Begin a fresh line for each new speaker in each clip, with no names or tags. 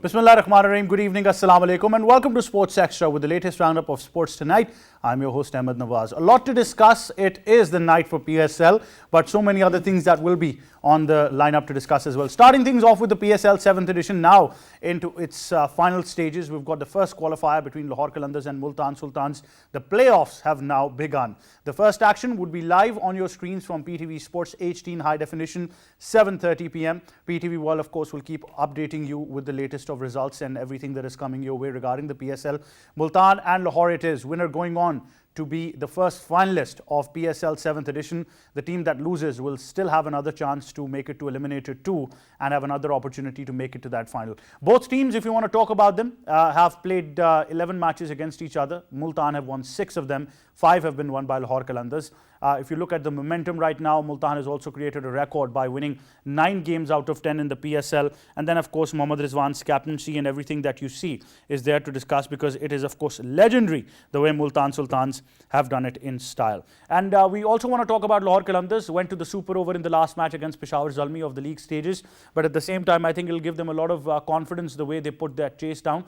Bismillah ar-Rahman ar-Rahim. Good evening, Assalamu alaikum, and welcome to Sports Extra with the latest roundup of sports tonight. I'm your host Ahmed Nawaz. A lot to discuss. It is the night for PSL, but so many other things that will be on the lineup to discuss as well. Starting things off with the PSL 7th edition now into its final stages. We've got the first qualifier between Lahore Qalandars and Multan Sultans. The playoffs have now begun. The first action would be live on your screens from PTV Sports HD in high definition, 7:30 p.m. PTV World, of course, will keep updating you with the latest of results and everything that is coming your way regarding the PSL. Multan and Lahore it is. Winner going on to be the first finalist of PSL 7th edition. The team that loses will still have another chance to make it to Eliminator 2 and have another opportunity to make it to that final. Both teams, if you want to talk about them, have played 11 matches against each other. Multan have won 6 of them. 5 have been won by Lahore Qalandars. If you look at the momentum right now, Multan has also created a record by winning 9 games out of 10 in the PSL. And then, of course, Mohammad Rizwan's captaincy and everything that you see is there to discuss, because it is, of course, legendary the way Multan Sultans have done it in style. And we also want to talk about Lahore Qalandars. Went to the super over in the last match against Peshawar Zalmi of the league stages. But at the same time, I think it'll give them a lot of confidence the way they put that chase down.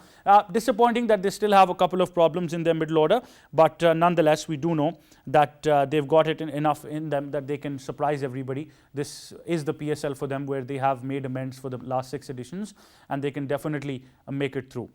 Disappointing that they still have a couple of problems in their middle order. But nonetheless, we do know that they've got it enough in them that they can surprise everybody. This is the PSL for them, where they have made amends for the last 6 editions, and they can definitely make it through.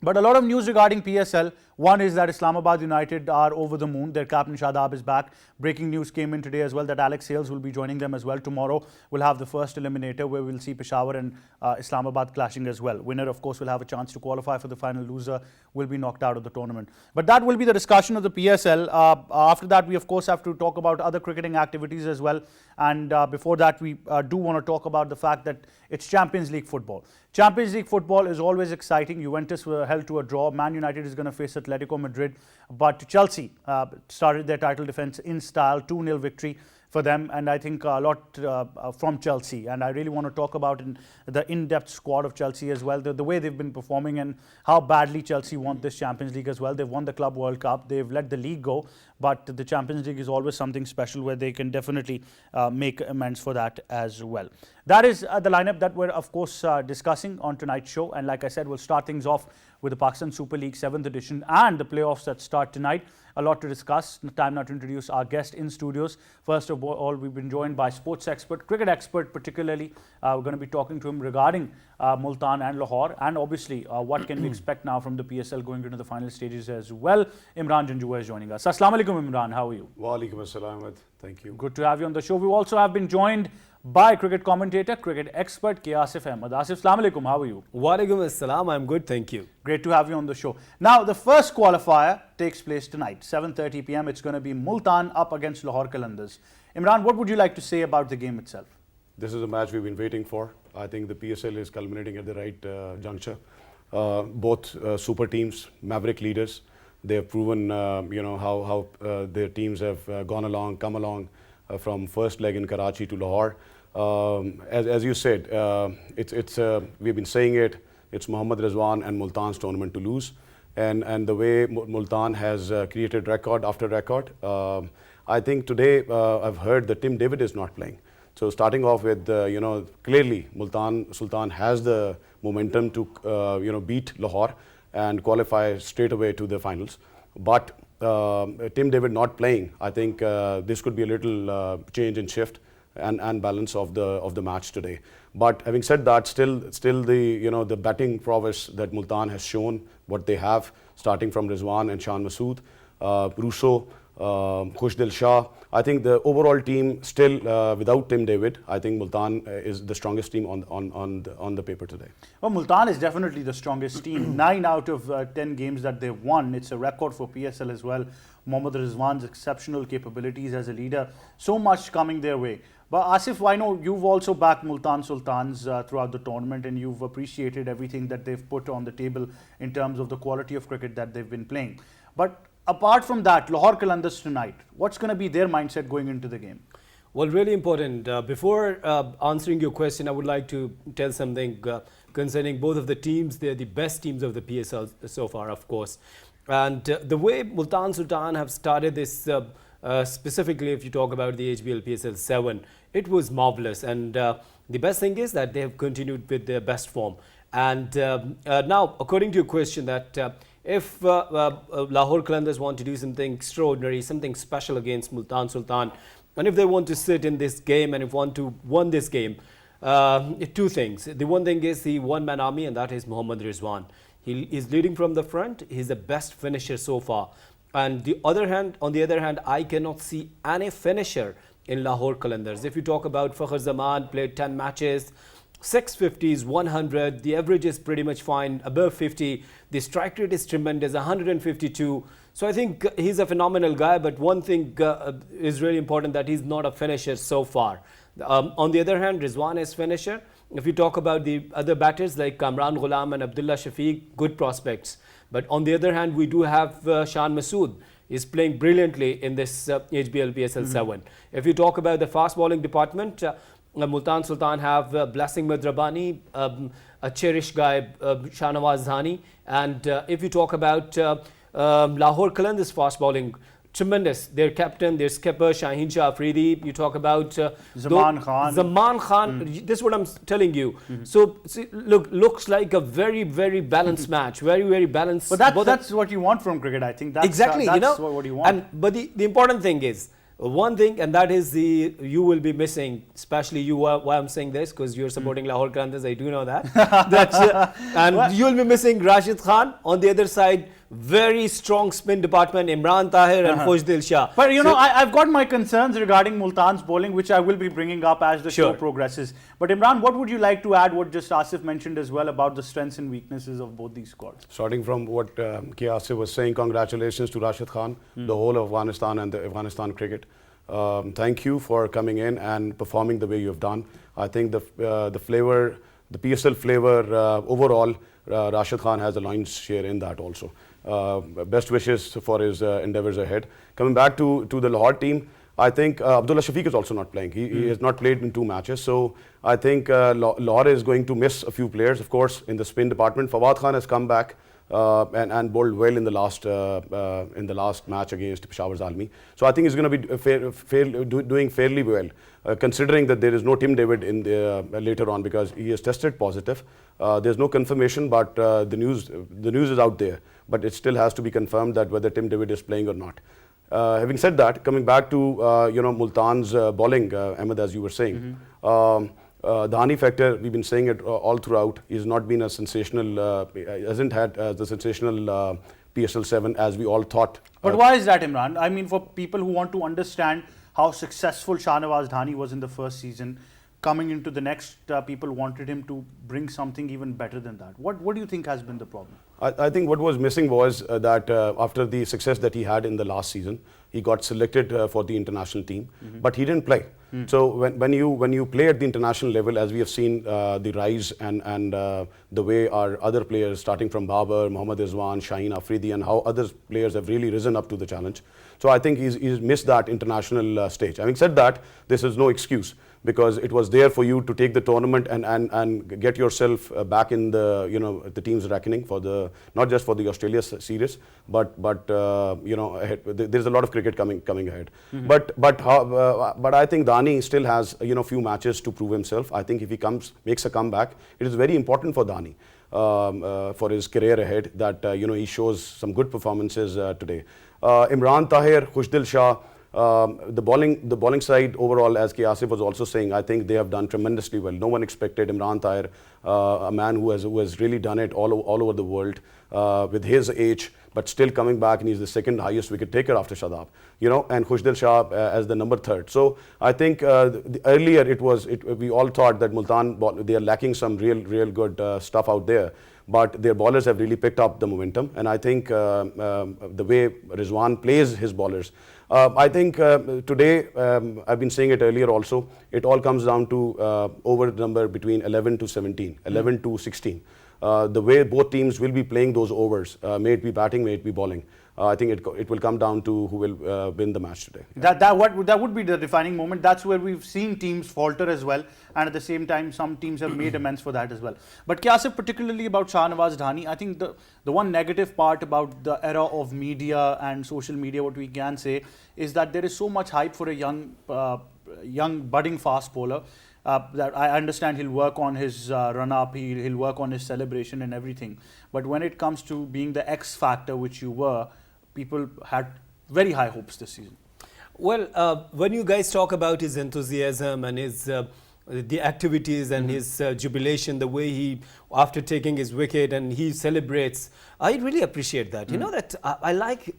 But a lot of news regarding PSL. One is that Islamabad United are over the moon. Their captain Shadab is back. Breaking news came in today as well that Alex Hales will be joining them as well. Tomorrow we'll have the first eliminator, where we'll see Peshawar and Islamabad clashing as well. Winner, of course, will have a chance to qualify for the final. Loser will be knocked out of the tournament. But that will be the discussion of the PSL. After that, we of course have to talk about other cricketing activities as well. And before that, we do want to talk about the fact that it's Champions League football. Champions League football is always exciting. Juventus were held to a draw. Man United is going to face Atletico Madrid. But Chelsea started their title defense in style, 2-0 victory for them, and I think a lot from Chelsea. And I really want to talk about the in-depth squad of Chelsea as well, the way they've been performing and how badly Chelsea want this Champions League as well. They've won the Club World Cup, they've let the league go, but the Champions League is always something special where they can definitely make amends for that as well. That is the lineup that we're of course discussing on tonight's show, and like I said, we'll start things off with the Pakistan Super League 7th edition and the playoffs that start tonight. A lot to discuss. Time now to introduce our guest in studios. First of all, we've been joined by sports expert, cricket expert particularly. We're going to be talking to him regarding Multan and Lahore, and obviously what can we expect now from the PSL going into the final stages as well. Imran Janjua is joining us. Assalamu alaikum, Imran. How are you?
Wa alaikum assalam. Thank you.
Good to have you on the show. We also have been joined by cricket commentator, cricket expert Asif Ahmed. Asif, assalamu alaikum. How are you?
Wa alaikum assalam. I'm good, thank you.
Great to have you on the show. Now, the first qualifier takes place tonight, 7:30 p.m. It's going to be Multan up against Lahore Qalandars. Imran, what would you like to say about the game itself?
This is a match we've been waiting for. I think the PSL is culminating at the right juncture. Both super teams, maverick leaders. They have proven, how their teams have come along from first leg in Karachi to Lahore. As you said, we've been saying it. It's Mohammad Rizwan and Multan's tournament to lose, and the way Multan has created record after record. I think today I've heard that Tim David is not playing. So starting off with clearly Multan Sultan has the momentum to beat Lahore and qualify straight away to the finals. But Tim David not playing, I think this could be a little change and shift and balance of the match today. But having said that, still the the batting prowess that Multan has shown, what they have, starting from Rizwan and Shan Masood, Russo, Khushdil Shah. I think the overall team still without Tim David, I think Multan is the strongest team on the paper today.
Well, Multan is definitely the strongest team. 9 out of 10 games that they've won. It's a record for PSL as well. Mohammad Rizwan's exceptional capabilities as a leader. So much coming their way. But Asif, I know you've also backed Multan Sultans throughout the tournament, and you've appreciated everything that they've put on the table in terms of the quality of cricket that they've been playing. But apart from that, Lahore Qalandars tonight, what's going to be their mindset going into the game?
Well, really important. Before answering your question, I would like to tell something concerning both of the teams. They're the best teams of the PSL so far, of course. And the way Multan Sultan have started this, specifically if you talk about the HBL PSL 7, it was marvelous. And The best thing is that they have continued with their best form. And now, according to your question, that if Lahore Qalandars want to do something extraordinary, something special against Multan Sultan, and if they want to sit in this game and if want to win this game, two things. The one thing is the one-man army, and that is Mohammad Rizwan. He is leading from the front. He's the best finisher so far. And on the other hand, I cannot see any finisher in Lahore Qalandars. If you talk about Fakhr Zaman, played 10 matches, 650s, 100, the average is pretty much fine, above 50. The strike rate is tremendous, 152. So I think he's a phenomenal guy, but one thing is really important, that he's not a finisher so far. On the other hand, Rizwan is finisher. If you talk about the other batters like Kamran Ghulam and Abdullah Shafiq, good prospects. But on the other hand, we do have Shan Masood. Is playing brilliantly in this HBL PSL 7. If you talk about the fast bowling department, Multan Sultan have Blessing Madrabani, a cherished guy, Shahnawaz Dhani. And if you talk about Lahore Qalandars fast bowling, tremendous. Their captain, their skipper, Shaheen Shah Afridi. You talk about
Zaman Khan.
Zaman Khan. This is what I'm telling you. So see, looks like a very, very balanced match. Very, very balanced.
But that's what you want from cricket, I think. That's,
exactly.
That's what you want.
But the important thing is, one thing, and that is you will be missing, especially you. Why I'm saying this, because you're supporting Lahore Qalandars, I do know that. And you will be missing Rashid Khan. On the other side, very strong spin department, Imran Tahir and Khushdil Shah.
But you know, I've got my concerns regarding Multan's bowling, which I will be bringing up as the show progresses. But Imran, what would you like to add, what just Asif mentioned as well, about the strengths and weaknesses of both these squads?
Starting from what K. Asif was saying, congratulations to Rashid Khan, the whole of Afghanistan and the Afghanistan cricket. Thank you for coming in and performing the way you have done. I think the flavor, the PSL flavor overall, Rashid Khan has a lion's share in that also. Best wishes for his endeavours ahead. Coming back to the Lahore team, I think Abdullah Shafiq is also not playing. He has not played in 2 matches. So I think Lahore is going to miss a few players. Of course, in the spin department, Fawad Khan has come back and bowled well in the last match against Peshawar Zalmi. So I think he's going to be doing fairly well, considering that there is no Tim David in the, later on, because he is tested positive. There's no confirmation, but the news is out there. But it still has to be confirmed that whether Tim David is playing or not. Having said that, coming back to Multan's bowling, Ahmed, as you were saying, the Dhani factor, we've been saying it all throughout. He's not been a sensational, hasn't had the sensational PSL 7 as we all thought.
But why is that, Imran? I mean, for people who want to understand how successful Shahnawaz Dhani was in the first season, coming into the next, people wanted him to bring something even better than that. What do you think has been the problem?
I think what was missing was that after the success that he had in the last season, he got selected for the international team, but he didn't play. So when you play at the international level, as we have seen the rise and the way our other players, starting from Babar, Mohammad Rizwan, Shaheen Afridi, and how other players have really risen up to the challenge. So I think he's missed that international stage. Having said that, this is no excuse, because it was there for you to take the tournament and get yourself back in the the team's reckoning for the, not just for the Australia series, but ahead. There's a lot of cricket coming ahead. But I think Dhani still has few matches to prove himself. I think if he makes a comeback, it is very important for Dhani for his career ahead that he shows some good performances today. Imran Tahir, Khushdil Shah. The bowling side overall, as K. Asif was also saying, I think they have done tremendously well. No one expected Imran Tahir, a man who has really done it all over the world with his age, but still coming back, and he's the second highest wicket taker after Shadab, and Khushdil Shah as the number 3rd. So I think earlier we all thought that Multan, they are lacking some real good stuff out there. But their bowlers have really picked up the momentum, and I think the way Rizwan plays his bowlers, I think today, I've been saying it earlier also, it all comes down to over number between 11 to 17, 11 to 16. The way both teams will be playing those overs, may it be batting, may it be bowling. I think it will come down to who will win the match today.
That would be the defining moment. That's where we've seen teams falter as well, and at the same time some teams have made amends for that as well. But Kyasif, particularly about Shahnawaz Dhani, I think the one negative part about the era of media and social media, what we can say, is that there is so much hype for a young budding fast bowler. that I understand he'll work on his run-up, he'll work on his celebration and everything. But when it comes to being the X factor which you were, people had very high hopes this season.
Well, when you guys talk about his enthusiasm and his the activities and his jubilation, the way he, after taking his wicket and he celebrates, I really appreciate that. You know that I like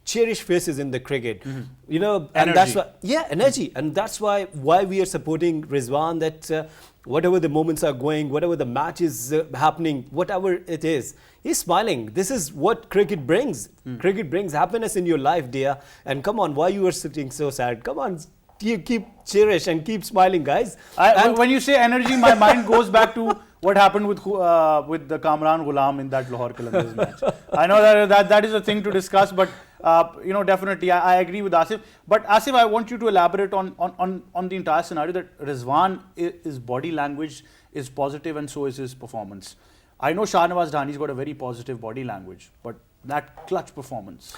cherished faces in the cricket. You know, and that's why, energy, and that's why we are supporting Rizwan. That whatever the moments are going, whatever the match is happening, whatever it is, he's smiling. This is what cricket brings. Cricket brings happiness in your life, dear. And come on, why you are sitting so sad? Come on. You keep cherish and keep smiling, guys.
When you say energy, my mind goes back to what happened with the Kamran Ghulam in that Lahore Qalandars match. I know that is a thing to discuss, but you know, definitely I agree with Asif. But Asif, I want you to elaborate on the entire scenario that Rizwan, his body language is positive and so is his performance. I know Shahnawaz Dhani's got a very positive body language, but that clutch performance.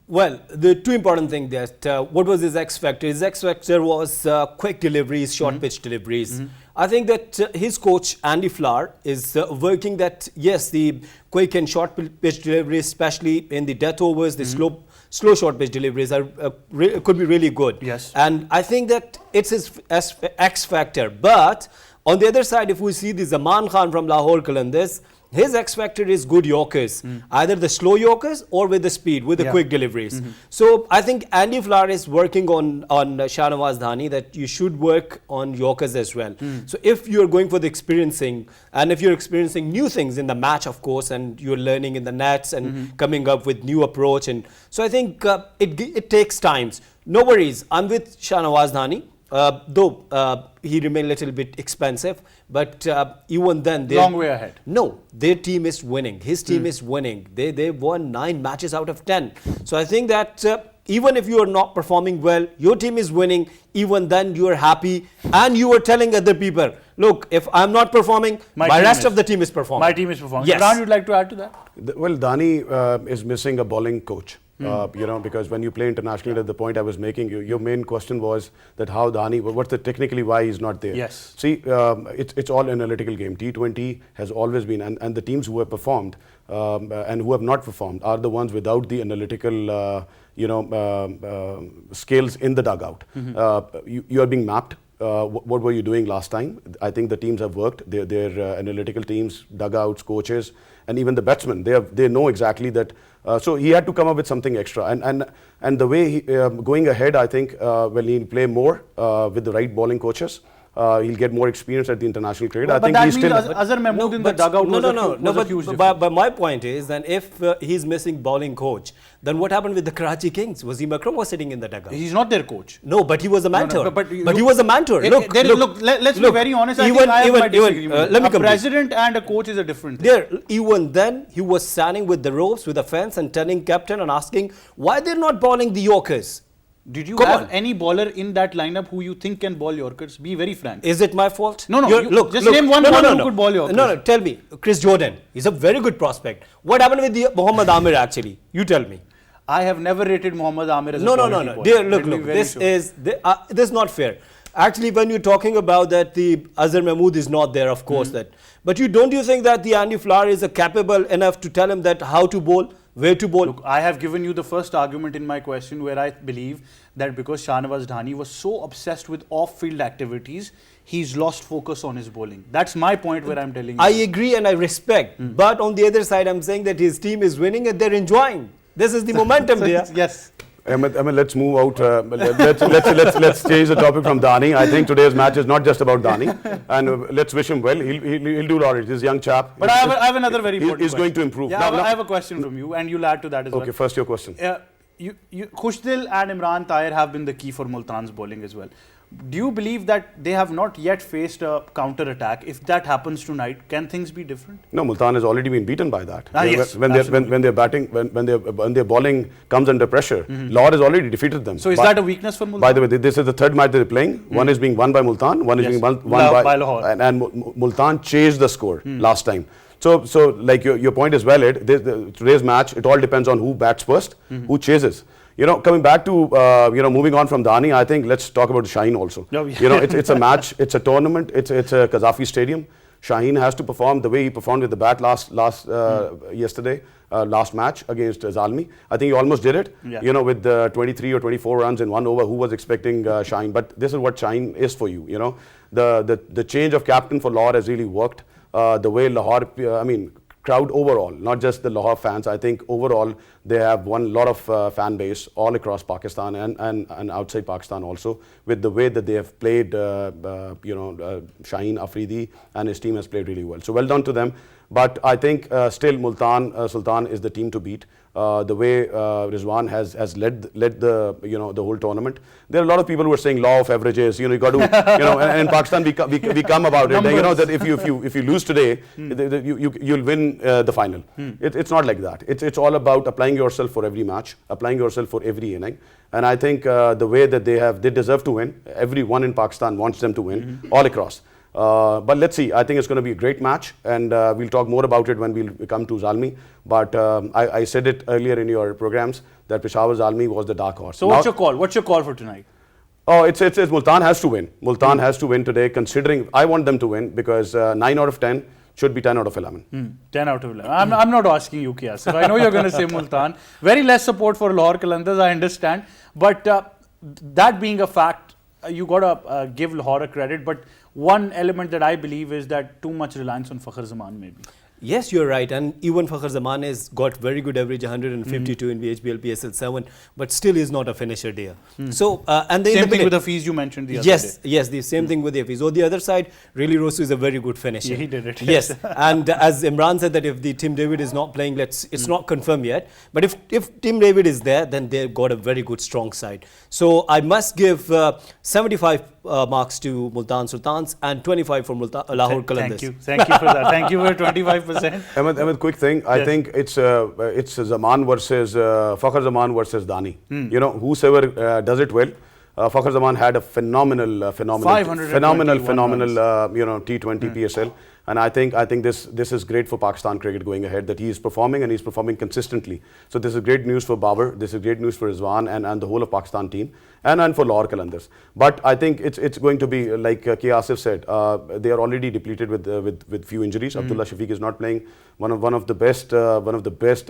Well, the two important things that what was his X factor? His X factor was quick deliveries, short pitch deliveries. I think that his coach Andy Flower is working that, yes, the quick and short pitch deliveries, especially in the death overs, the slow short pitch deliveries are could be really good.
Yes.
And I think that it's his X factor. But on the other side, if we see the Zaman Khan from Lahore Qalandars, his X factor is good Yorkers, either the slow Yorkers or with the speed, with the quick deliveries. So I think Andy Flower is working on Shahnawaz Dhani that you should work on Yorkers as well. So if you're going for the experiencing, and if you're experiencing new things in the match, of course, and you're learning in the nets and coming up with new approach, and so I think it takes times. No worries, I'm with Shahnawaz Dhani. Though he remained a little bit expensive, but even then,
long way ahead.
No, their team is winning. His team is winning. They won 9 matches out of 10. So I think that even if you are not performing well, your team is winning. Even then, you are happy, and you are telling other people, look, if I'm not performing, my rest of the team is performing.
My team is performing.
Yes.
Imran, you'd like to add to that?
Well, Dhani is missing a bowling coach. You know, because when you play internationally, at the point I was making, your main question was that how Dhani, what's the technically why he's not there?
Yes.
See, it's all analytical game. T20 has always been, and the teams who have performed and who have not performed are the ones without the analytical, skills in the dugout. You are being mapped. What were you doing last time? I think the teams have worked. Their analytical teams, dugouts, coaches, and even the batsmen. They know exactly that. So he had to come up with something extra. And the way he, going ahead, I think when he'll play more with the right bowling coaches, he'll get more experience at the international cricket.
Well,
I think
that
he's
means
still.
Azhar Mahmood in the dugout was a huge difference.
But my point is that if he's missing bowling coach, then what happened with the Karachi Kings? Wasim Akram was sitting in the dugout.
He's not their coach.
No, but he was a mentor.
No, but
he was a mentor.
Let's be very honest. I think I have my disagreement.
Let me
a president and a coach is a different thing.
There, even then, he was standing with the ropes, with the fence, and telling captain and asking why they're not bowling the Yorkers.
Did you have any bowler in that lineup who you think can bowl Yorkers? Be very frank.
Is it my fault?
No. Look, name one bowler who could bowl Yorkers.
No, tell me. Chris Jordan. He's a very good prospect. What happened with the Mohammad Amir actually? You tell me.
I have never rated Mohammad Amir as a
No.
bowler.
Dear, look. This is not fair. Actually, when you're talking about that, the Azhar Mahmood is not there, of course. But don't you think that the Andy Flower is capable enough to tell him that how to bowl? Where to bowl?
Look, I have given you the first argument in my question where I believe that because Shahnawaz Dhani was so obsessed with off-field activities, he's lost focus on his bowling. That's my point where I'm telling you.
I agree and I respect. But on the other side, I'm saying that his team is winning and they're enjoying. This is the momentum there.
Yes.
Ahmed, let's move out. Let's change the topic from Dhani. I think today's match is not just about Dhani, and let's wish him well. He'll do all right. This young chap.
But I have another very important
He's
question.
going to improve.
Yeah, I have a question from you, and you'll add to that as well.
Okay, first your question.
Khushdil and Imran Tahir have been the key for Multan's bowling as well. Do you believe that they have not yet faced a counter-attack? If that happens tonight, can things be different?
No, Multan has already been beaten by that.
Yes,
when they're batting, when their bowling comes under pressure, Lahore has already defeated them.
So is that a weakness for Multan?
By the way, this is the third match they're playing. One is being won by Multan, one is being won by
Lahore.
And Multan changed the score last time. So like your point is valid. Today's match, it all depends on who bats first, who chases. Coming back to, moving on from Dani, I think let's talk about Shaheen also.
Oh, yeah.
It's a match, it's a tournament, it's a Qaddafi Stadium. Shaheen has to perform the way he performed with the bat yesterday, last match against Zalmi. I think he almost did it,
yeah.
With 23 or 24 runs in 1 over. Who was expecting Shaheen? But this is what Shaheen is for you, The change of captain for Lahore has really worked. The way Lahore, crowd overall, not just the Lahore fans, I think overall they have won a lot of fan base all across Pakistan and outside Pakistan also, with the way that they have played, Shaheen Afridi and his team has played really well. So well done to them. But I think still Multan Sultan is the team to beat. The way Rizwan has led the the whole tournament. There are a lot of people who are saying law of averages. You got to and in Pakistan we come about it. That if you lose today, you'll win the final. It's not like that. It's all about applying yourself for every match, applying yourself for every inning. And I think the way that they deserve to win. Everyone in Pakistan wants them to win all across. But let's see. I think it's going to be a great match, and we'll talk more about it when we come to Zalmi. But I said it earlier in your programs that Peshawar Zalmi was the dark horse.
So what's your call? What's your call for tonight?
Oh, it's Multan has to win. Multan has to win today. Considering I want them to win because 9 out of 10 should be 10 out of 11.
10 out of 11. I'm not asking you, Qiyas. I know you're going to say Multan. Very less support for Lahore Qalandars, I understand. But that being a fact, you got to give Lahore a credit. But one element that I believe is that too much reliance on Fakhr Zaman maybe.
Yes, you're right. And even Fakhr Zaman has got very good average, 152 in VHBL PSL 7, but still is not a finisher there. So, and the
same thing with the fees you mentioned the other day.
Yes, the same thing with the fees. On the other side, really Rosu is a very good finisher.
Yeah, he did it.
Yes, and as Imran said that if the Tim David is not playing, it's not confirmed yet. But if Tim David is there, then they've got a very good strong side. So I must give 75 marks to Multan Sultans and 25 for Lahore Qalandars.
Thank you for that. Thank you for 25%.
Ahmed, quick thing. I think it's Zaman versus Fakhr Zaman versus Dani. Whosoever does it well. Fakhr Zaman had a phenomenal T20 PSL. And I think this is great for Pakistan cricket going ahead, that he is performing and he's performing consistently. So this is great news for Babar, this is great news for Rizwan and the whole of Pakistan team and for Lahore Qalandars. But I think it's going to be like K. Asif said, they are already depleted with few injuries. Abdullah Shafiq is not playing, one of the best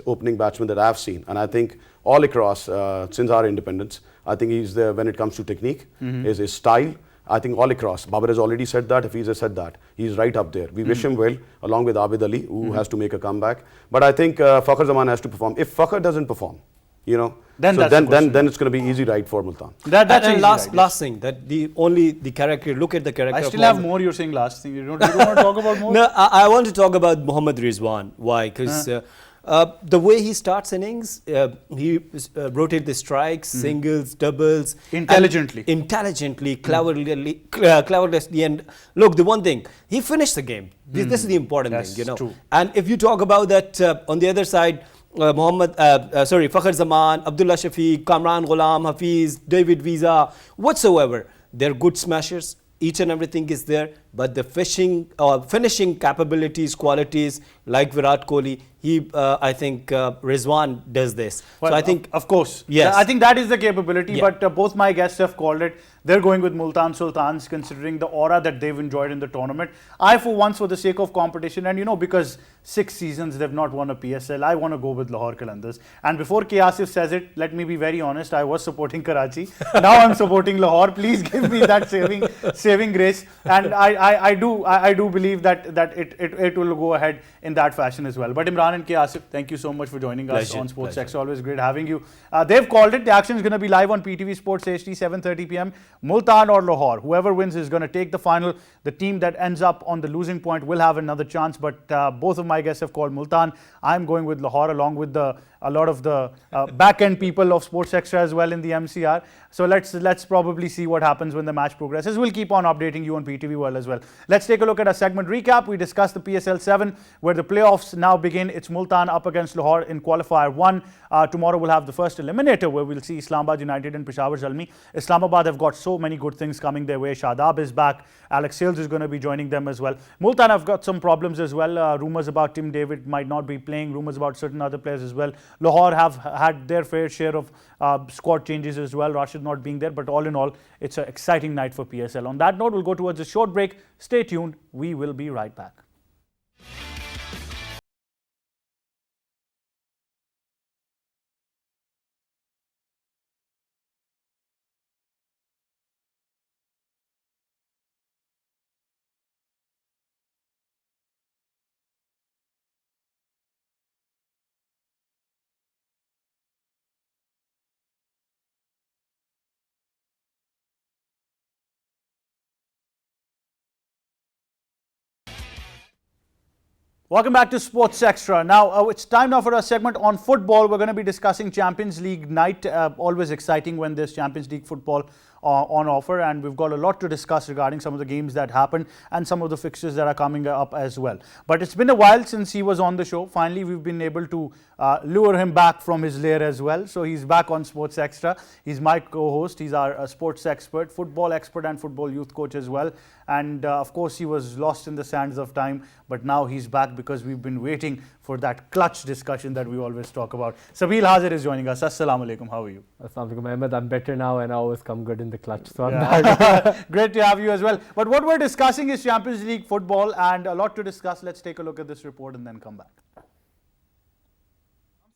opening batsmen that I've seen. And I think all across since our independence, I think he's there when it comes to technique, his style. I think all across. Babar has already said that, Hafiz has said that. He's right up there. We wish him well, along with Abid Ali, who has to make a comeback. But I think Fakhr Zaman has to perform. If Fakhr doesn't perform, then it's going to be easy ride for Multan.
That's last thing, that the character, look at the character.
I still have more, you're saying last thing. You don't want to talk about more?
No, I want to talk about Mohammad Rizwan. Why? Because the way he starts innings, he rotates the strikes, singles, doubles. Intelligently, cleverly. And look, the one thing, he finished the game. This is the important thing,
True.
And if you talk about that on the other side, Fakhr Zaman, Abdullah Shafiq, Kamran Ghulam, Hafiz, David Visa, whatsoever, they're good smashers. Each and everything is there, but the finishing capabilities, qualities, like Virat Kohli, I think Rizwan does this.
Well,
so I think,
of course,
yes,
I think that is the capability.
Yeah.
But both my guests have called it. They're going with Multan Sultans, considering the aura that they've enjoyed in the tournament. I, for once, for the sake of competition, and because 6 seasons they've not won a PSL, I want to go with Lahore Qalandars. And before K. Asif says it, let me be very honest. I was supporting Karachi. Now I'm supporting Lahore. Please give me that saving grace. And I do believe that it will go ahead in that fashion as well. But Imran and K. Asif, thank you so much for joining us on Sports Extra. Always great having you. They've called it. The action is going to be live on PTV Sports HD, 7:30 p.m. Multan or Lahore. Whoever wins is going to take the final. The team that ends up on the losing point will have another chance. But both of my guests have called Multan. I'm going with Lahore, along with a lot of the back-end people of Sports Extra as well in the MCR. So let's probably see what happens when the match progresses. We'll keep on updating you on PTV World as well. Let's take a look at a segment recap. We discussed the PSL 7, where the playoffs now begin. It's Multan up against Lahore in qualifier 1. Tomorrow we'll have the first eliminator, where we'll see Islamabad United and Peshawar Zalmi. Islamabad have got so many good things coming their way. Shadab is back. Alex Sales is going to be joining them as well. Multan have got some problems as well. Rumours about Tim David might not be playing. Rumours about certain other players as well. Lahore have had their fair share of squad changes as well, Rashid not being there. But all in all, it's an exciting night for PSL. On that note, we'll go towards a short break. Stay tuned. We will be right back. Welcome back to Sports Extra. Now, it's time now for a segment on football. We're going to be discussing Champions League night. Always exciting when there's Champions League football on offer, and we've got a lot to discuss regarding some of the games that happened and some of the fixtures that are coming up as well. But it's been a while since he was on the show. Finally, we've been able to lure him back from his lair as well. So he's back on Sports Extra. He's my co-host. He's our sports expert, football expert and football youth coach as well. And of course, he was lost in the sands of time, but now he's back because we've been waiting for that clutch discussion that we always talk about. Sabeel Hazir is joining us. Assalamu alaikum. How are you?
Assalamu alaikum, Ahmed. I'm better now and I always come good in the clutch. So I'm
back. Great to have you as well. But what we're discussing is Champions League football and a lot to discuss. Let's take a look at this report and then come back.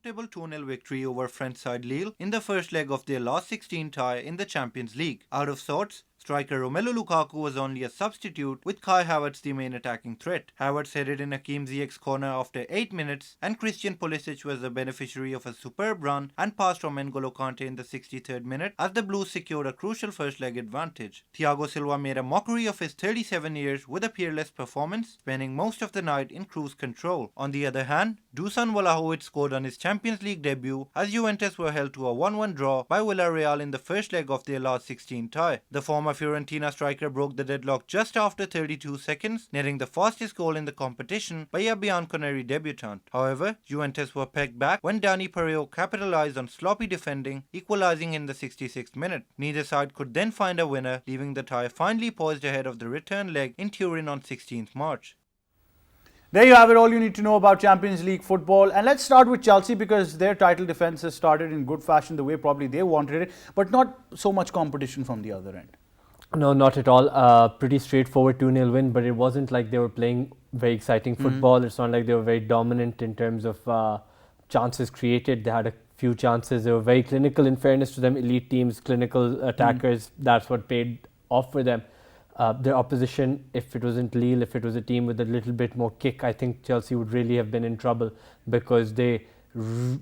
Comfortable 2-0 victory over French side Lille in the first leg of their last 16 tie in the Champions League. Out of sorts, striker Romelu Lukaku was only a substitute, with Kai Havertz the main attacking threat. Havertz headed in Hakim Ziyech's corner after 8 minutes, and Christian Pulisic was the beneficiary of a superb run and pass from N'Golo Kante in the 63rd minute as the Blues secured a crucial first leg advantage. Thiago Silva made a mockery of his 37 years with a peerless performance, spending most of the night in cruise control. On the other hand, Dusan Vlahovic scored on his Champions League debut as Juventus were held to a 1-1 draw by Villarreal in the first leg of their last 16 tie. The former Fiorentina striker broke the deadlock just after 32 seconds, netting the fastest goal in the competition by a Bianconeri debutant. However, Juventus were pegged back when Dani Parejo capitalized on sloppy defending, equalizing in the 66th minute. Neither side could then find a winner, leaving the tie finally poised ahead of the return leg in Turin on 16th March.
There you have it, all you need to know about Champions League football. And let's start with Chelsea because their title defence has started in good fashion the way probably they wanted it, but not so much competition from the other end.
No, not at all. Pretty straightforward 2-0 win, but it wasn't like they were playing very exciting football. It's not like they were very dominant in terms of chances created. They had a few chances. They were very clinical, in fairness to them. Elite teams, clinical attackers, that's what paid off for them. Their opposition, if it wasn't Lille, if it was a team with a little bit more kick, I think Chelsea would really have been in trouble because they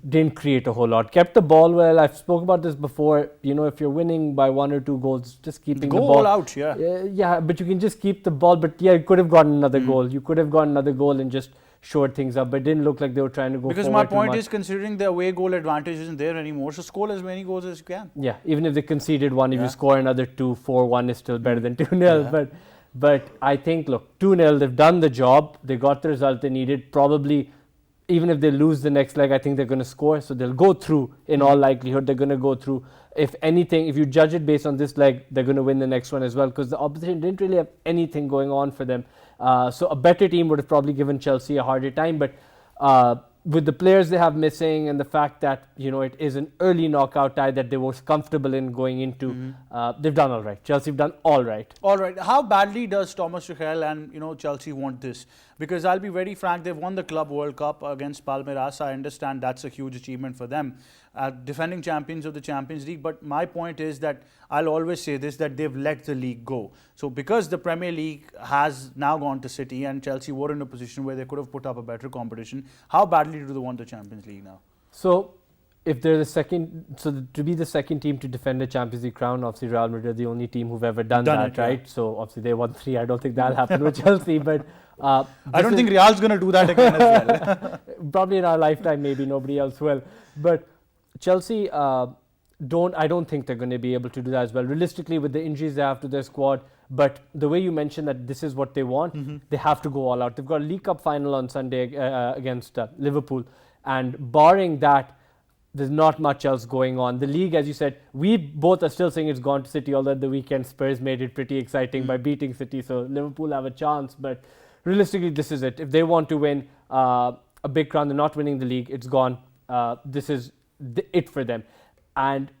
didn't create a whole lot. Kept the ball well. I've spoken about this before. You know, if you're winning by 1 or 2 goals, just keeping the ball
all out, yeah.
Yeah, but you can just keep the ball. But yeah, you could have gotten another goal. You could have gotten another goal and just shored things up. But it didn't look like they were trying to go
because
forward
my point
too much.
is, considering the away goal advantage isn't there anymore, so score as many goals as you can.
Yeah, even if they conceded one, if you score another 2, 4-1 is still better than 2-0. But I think, look, 2-0, they've done the job. They got the result they needed. Probably, even if they lose the next leg, I think they're going to score. So they'll go through, in all likelihood. They're going to go through. If anything, if you judge it based on this leg, they're going to win the next one as well because the opposition didn't really have anything going on for them. So a better team would have probably given Chelsea a harder time. But with the players they have missing and the fact that, you know, it is an early knockout tie that they were comfortable in going into, they've done all right. Chelsea have done all right.
All right. How badly does Thomas Tuchel and, you know, Chelsea want this? Because I'll be very frank, they've won the Club World Cup against Palmeiras. I understand that's a huge achievement for them. Defending champions of the Champions League. But my point is that I'll always say this, that they've let the league go. So because the Premier League has now gone to City and Chelsea were in a position where they could have put up a better competition, how badly do they want the Champions League now?
So if they're the second, to be the second team to defend the Champions League crown, obviously Real Madrid are the only team who've ever done that, right? Yeah. So obviously they won 3. I don't think that'll happen with Chelsea, but
I don't think Real's going to do that again as well.
Probably in our lifetime, maybe nobody else will. But Chelsea I don't think they're going to be able to do that as well. Realistically, with the injuries they have to their squad, but the way you mentioned that this is what they want, they have to go all out. They've got a League Cup final on Sunday against Liverpool, and barring that, there's not much else going on. The league, as you said, we both are still saying it's gone to City, although the weekend Spurs made it pretty exciting by beating City, so Liverpool have a chance. But realistically, this is it. If they want to win a big crown, they're not winning the league, it's gone. this is it for them. And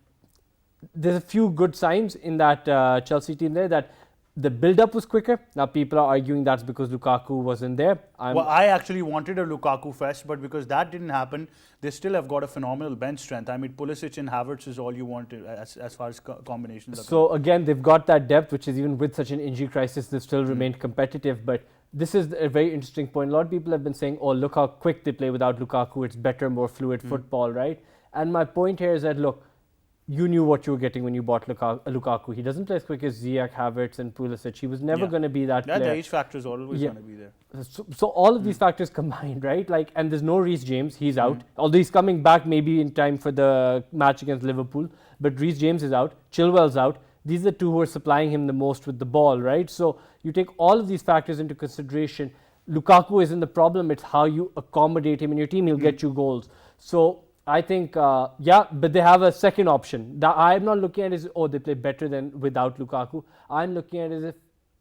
there's a few good signs in that Chelsea team there, that the build-up was quicker. Now people are arguing that's because Lukaku wasn't there.
Well, I actually wanted a Lukaku fest, but because that didn't happen, they still have got a phenomenal bench strength. I mean, Pulisic and Havertz is all you want as far as combinations are
So again, they've got that depth, which is, even with such an injury crisis, they've still remained competitive. But this is a very interesting point. A lot of people have been saying, oh, look how quick they play without Lukaku. It's better, more fluid football, right? And my point here is that, look, you knew what you were getting when you bought Lukaku. He doesn't play as quick as Ziyech, Havertz and Pulisic. He was never going to be that player.
The age factor is always going to be there.
So all of these factors combined, right? Like, and there's no Reece James. He's out. Although he's coming back maybe in time for the match against Liverpool. But Reece James is out. Chilwell's out. These are the two who are supplying him the most with the ball, right? So you take all of these factors into consideration. Lukaku isn't the problem. It's how you accommodate him in your team. He'll get you goals. So I think, yeah, but they have a second option. That I'm not looking at it as, oh, they play better than without Lukaku. I'm looking at it as if,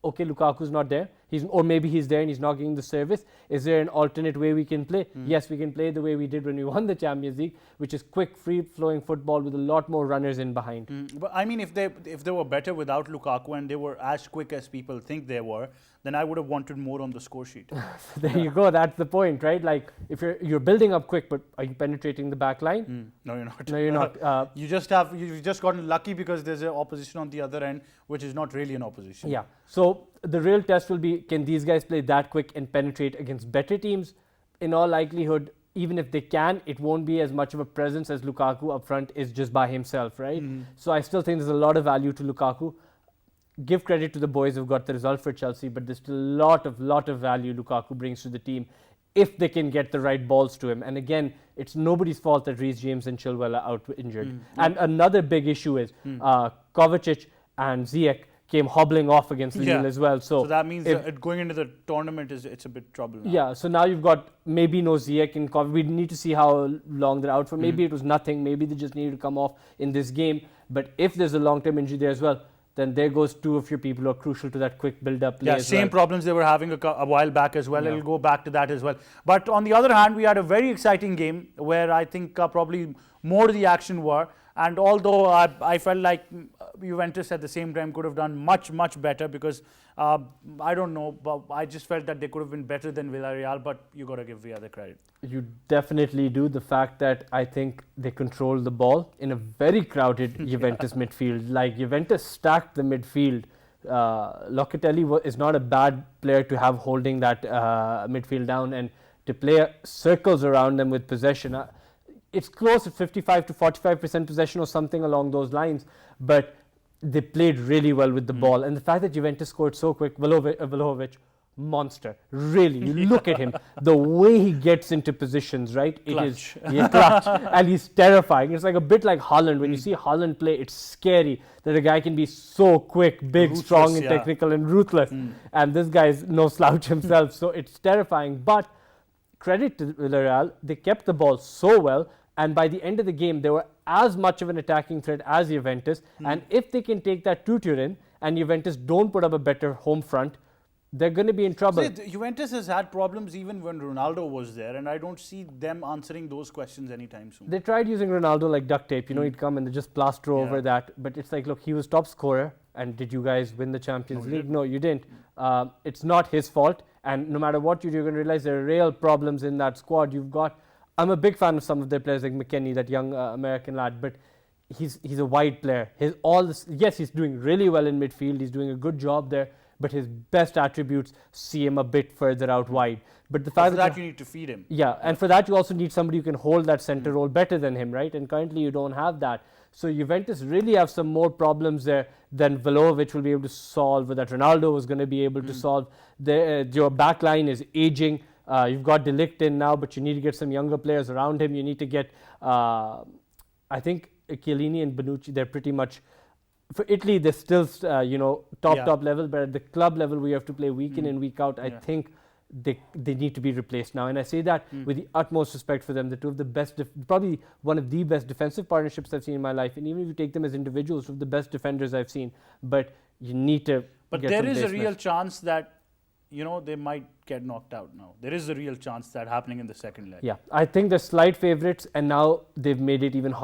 okay, Lukaku's not there. Or maybe he's there and he's not getting the service. Is there an alternate way we can play? Yes, we can play the way we did when we won the Champions League, which is quick, free-flowing football with a lot more runners in behind.
But I mean, if they were better without Lukaku and they were as quick as people think they were, then I would have wanted more on the score sheet.
There you go. That's the point, right? Like, if you're building up quick, but are you penetrating the back line?
No, you're not.
No, you're not.
You've just gotten lucky because there's an opposition on the other end, which is not really an opposition.
Yeah. So the real test will be, can these guys play that quick and penetrate against better teams? In all likelihood, even if they can, it won't be as much of a presence as Lukaku up front is just by himself, right? So I still think there's a lot of value to Lukaku. Give credit to the boys who've got the result for Chelsea, but there's still a lot of value Lukaku brings to the team if they can get the right balls to him. And again, it's nobody's fault that Reece James and Chilwell are out injured. And another big issue is Kovacic and Ziyech came hobbling off against Lille as well. So
that means going into the tournament it's a bit trouble now.
Yeah, so now you've got maybe no Ziyech and Kovacic. We need to see how long they're out for. Maybe it was nothing. Maybe they just needed to come off in this game. But if there's a long-term injury there as well, then there goes two of your people who are crucial to that quick build-up play.
Yeah, same problems they were having a while back as well. It'll go back to that as well. But on the other hand, we had a very exciting game where I think probably more of the action were. And although I felt like Juventus at the same time could have done much, much better because, I don't know, but I just felt that they could have been better than Villarreal, but you got to give the other credit.
You definitely do. The fact that I think they control the ball in a very crowded Juventus midfield. Like, Juventus stacked the midfield. Locatelli is not a bad player to have holding that midfield down and to play circles around them with possession. It's close at 55 to 45% possession or something along those lines, but they played really well with the ball. And the fact that Juventus scored so quick, Vlahovic, monster. Really, you look at him, the way he gets into positions, right?
Clutch.
It is clutch, and he's terrifying. It's like a bit like Haaland. When you see Haaland play, it's scary that a guy can be so quick, big,
Ruthless,
strong, and technical and ruthless. And this guy is no slouch himself, so it's terrifying. But credit to Villarreal, they kept the ball so well. And by the end of the game, they were as much of an attacking threat as Juventus. And if they can take that to Turin and Juventus don't put up a better home front, they're going to be in trouble.
See, Juventus has had problems even when Ronaldo was there, and I don't see them answering those questions anytime soon.
They tried using Ronaldo like duct tape. You know, he'd come and they just plaster over that. But it's like, look, he was top scorer. And did you guys win the Champions League? No, you didn't. It's not his fault. And no matter what you do, you're going to realize there are real problems in that squad. I'm a big fan of some of their players like McKennie, that young American lad, but he's a wide player. Yes, he's doing really well in midfield. He's doing a good job there, but his best attributes see him a bit further out wide. But the fact
that you need to feed him.
Yeah, and for that you also need somebody who can hold that center role better than him, right? And currently you don't have that. So Juventus really have some more problems there than Vlahovic will be able to solve, or that Ronaldo was going to be able to solve. Your back line is aging. You've got De Ligt in now, but you need to get some younger players around him. You need to get, I think, Chiellini and Bonucci, they're pretty much, for Italy, they're still, top level, but at the club level, we have to play week in and week out. I think they need to be replaced now. And I say that with the utmost respect for them. They're two of the best, probably one of the best defensive partnerships I've seen in my life. And even if you take them as individuals, two of the best defenders I've seen. But you need to
But there is a real chance that you know, they might get knocked out now. There is a real chance that happening in the second leg.
Yeah, I think they're slight favourites, and now they've made it even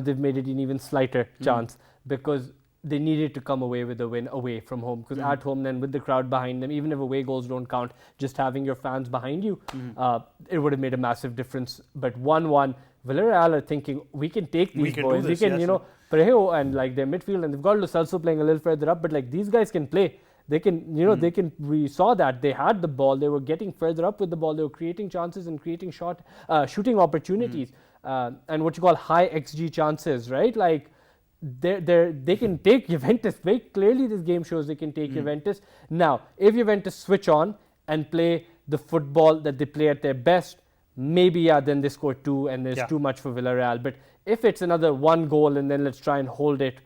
they've made it an even slighter chance because they needed to come away with a win away from home. Because at home, then with the crowd behind them, even if away goals don't count, just having your fans behind you, it would have made a massive difference. But 1-1, Villarreal are thinking we can take these boys. We can, you know, Parejo and like their midfield, and they've got Lo Celso playing a little further up. But like these guys can play. They can, you know, they can. We saw that they had the ball. They were getting further up with the ball. They were creating chances and creating shooting opportunities, and what you call high XG chances, right? Like they can take Juventus. Very clearly, this game shows they can take Juventus. Now, if Juventus switch on and play the football that they play at their best, maybe then they score 2 and there's too much for Villarreal. But if it's another 1 goal and then let's try and hold it,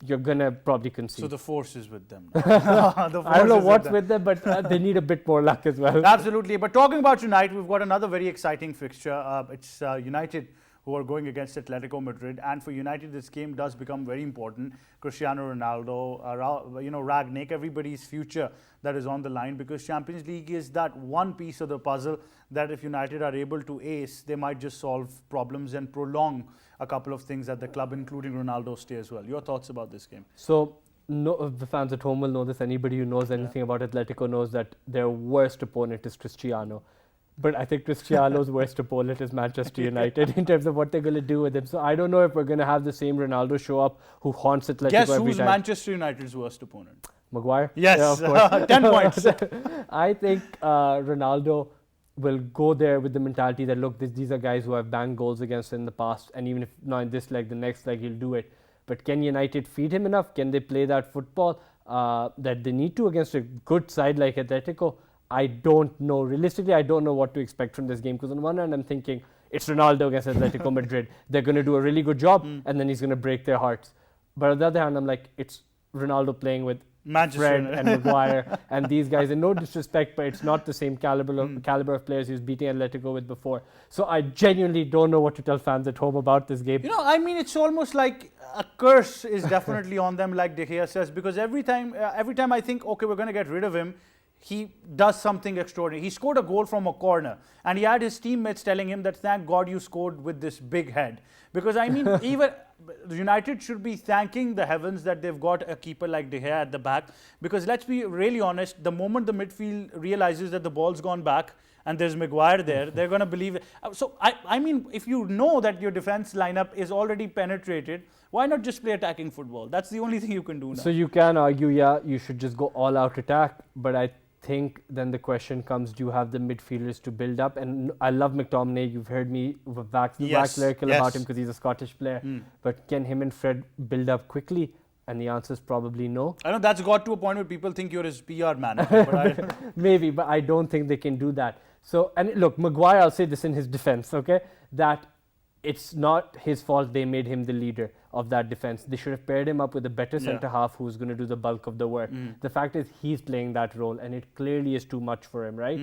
you're gonna probably concede.
So the force is with them.
I don't know what's with them, but they need a bit more luck as well.
Absolutely. But talking about United, we've got another very exciting fixture. It's United who are going against Atletico Madrid, and for United this game does become very important. Cristiano Ronaldo, Ragnick, everybody's future that is on the line, because Champions League is that one piece of the puzzle that if United are able to ace, they might just solve problems and prolong a couple of things at the club, including Ronaldo's stay as well. Your thoughts about this game?
So, the fans at home will know this. Anybody who knows anything about Atletico knows that their worst opponent is Cristiano. But I think Cristiano's worst opponent is Manchester United in terms of what they're going to do with him. So I don't know if we're going to have the same Ronaldo show up who haunts Atletico
Guess
every
who's
time.
Manchester United's worst opponent?
Maguire?
Yes,
Yeah, of course.
10 points.
I think Ronaldo will go there with the mentality that, look, these are guys who have banged goals against in the past, and even if not in this leg, the next leg he'll do it. But can United feed him enough? Can they play that football that they need to against a good side like Atletico? I don't know. Realistically, I don't know what to expect from this game, because on one hand, I'm thinking it's Ronaldo against Atletico Madrid. They're going to do a really good job, and then he's going to break their hearts. But on the other hand, I'm like, it's Ronaldo playing with Fred and Maguire and these guys. And no disrespect, but it's not the same caliber of players he was beating Atletico with before. So I genuinely don't know what to tell fans at home about this game.
You know, I mean, it's almost like a curse is definitely on them, like De Gea says, because every time I think, okay, we're going to get rid of him, he does something extraordinary. He scored a goal from a corner, and he had his teammates telling him that thank God you scored with this big head. Because I mean, even United should be thanking the heavens that they've got a keeper like De Gea at the back. Because let's be really honest, the moment the midfield realizes that the ball's gone back and there's Maguire there, they're going to believe it. So I mean, if you know that your defense lineup is already penetrated, why not just play attacking football? That's the only thing you can do now.
So you can argue, you should just go all out attack, but I think then the question comes, do you have the midfielders to build up? And I love McTominay. You've heard me wax lyrical about him because he's a Scottish player. But can him and Fred build up quickly? And the answer is probably no.
I know that's got to a point where people think you're his PR manager. But
maybe, but I don't think they can do that. So, and look, Maguire, I'll say this in his defense, okay, that it's not his fault they made him the leader of that defense. They should have paired him up with a better centre half who's going to do the bulk of the work. The fact is he's playing that role, and it clearly is too much for him, right?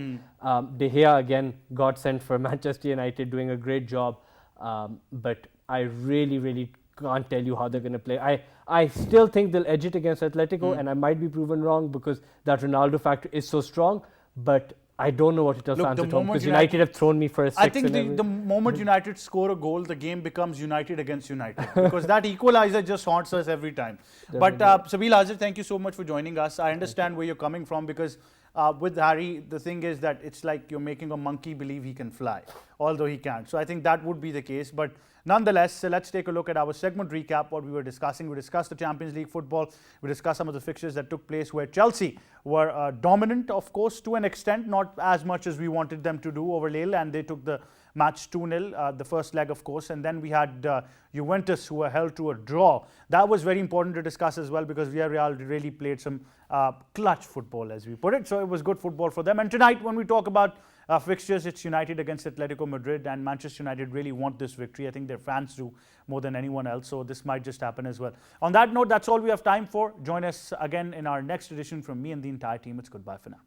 De Gea, again, got sent for Manchester United, doing a great job. But I really can't tell you how they're going to play. I still think they'll edge it against Atletico, and I might be proven wrong because that Ronaldo factor is so strong. But I don't know what to tell fans at home, because United have thrown me for a 6.
I think the moment United score a goal, the game becomes United against United, because that equalizer just haunts us every time. But Sabeel Hazir, thank you so much for joining us. I understand where you're coming from, because with Harry, the thing is that it's like you're making a monkey believe he can fly, although he can't. So I think that would be the case. But nonetheless, let's take a look at our segment recap, what we were discussing. We discussed the Champions League football. We discussed some of the fixtures that took place where Chelsea were dominant, of course, to an extent, not as much as we wanted them to do over Lille, and they took the match 2-0, the first leg, of course. And then we had Juventus, who were held to a draw. That was very important to discuss as well, because Villarreal really played some clutch football, as we put it. So it was good football for them. And tonight, when we talk about fixtures, it's United against Atletico Madrid, and Manchester United really want this victory. I think their fans do more than anyone else, so this might just happen as well. On that note, that's all we have time for. Join us again in our next edition. From me and the entire team, it's goodbye for now.